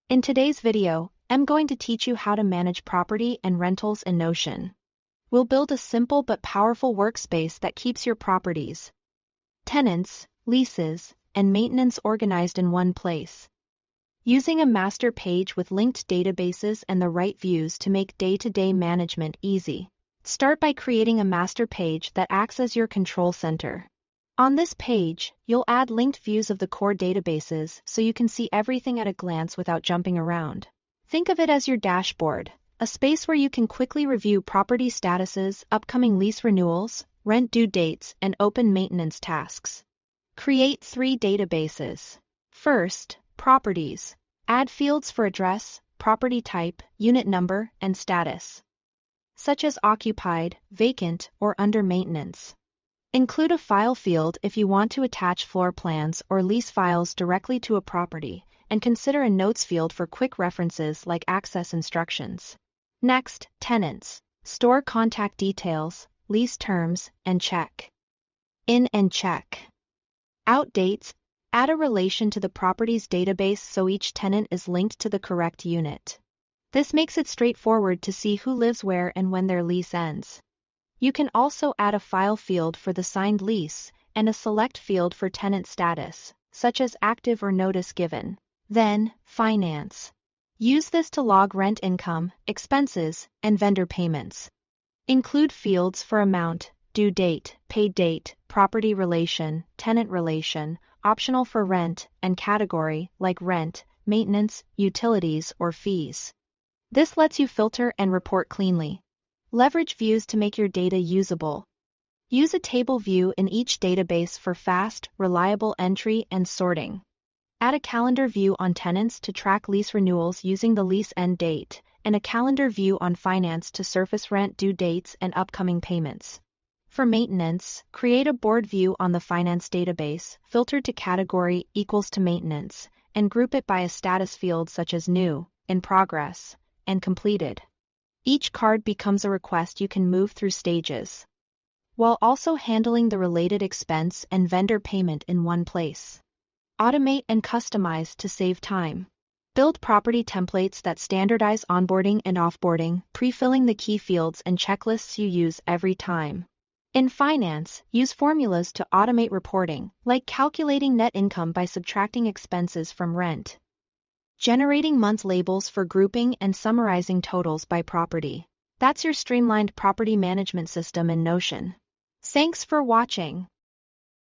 In today's video, I'm going to teach you how to manage property and rentals in Notion. We'll build a simple but powerful workspace that keeps your properties, tenants, leases, and maintenance organized in one place. Using a master page with linked databases and the right views to make day-to-day management easy. Start by creating a master page that acts as your control center. On this page, you'll add linked views of the core databases so you can see everything at a glance without jumping around. Think of it as your dashboard, a space where you can quickly review property statuses, upcoming lease renewals, rent due dates, and open maintenance tasks. Create 3 databases. First, properties. Add fields for address, property type, unit number, and status, such as occupied, vacant, or under maintenance. Include a file field if you want to attach floor plans or lease files directly to a property, and consider a notes field for quick references like access instructions. Next, tenants. Store contact details, lease terms, and check in and check out dates. Add a relation to the property's database so each tenant is linked to the correct unit. This makes it straightforward to see who lives where and when their lease ends. You can also add a file field for the signed lease and a select field for tenant status, such as active or notice given. Then, finance. Use this to log rent income, expenses, and vendor payments. Include fields for amount, due date, paid date, property relation, tenant relation, optional for rent, and category like rent, maintenance, utilities, or fees. This lets you filter and report cleanly. Leverage views to make your data usable. Use a table view in each database for fast, reliable entry and sorting. Add a calendar view on tenants to track lease renewals using the lease end date, and a calendar view on finance to surface rent due dates and upcoming payments. For maintenance, create a board view on the finance database, filtered to category equals to maintenance, and group it by a status field such as new, in progress, and completed. Each card becomes a request you can move through stages, while also handling the related expense and vendor payment in one place. Automate and customize to save time. Build property templates that standardize onboarding and offboarding, pre-filling the key fields and checklists you use every time. In finance, use formulas to automate reporting, like calculating net income by subtracting expenses from rent. Generating month labels for grouping and summarizing totals by property. That's your streamlined property management system in Notion. Thanks for watching.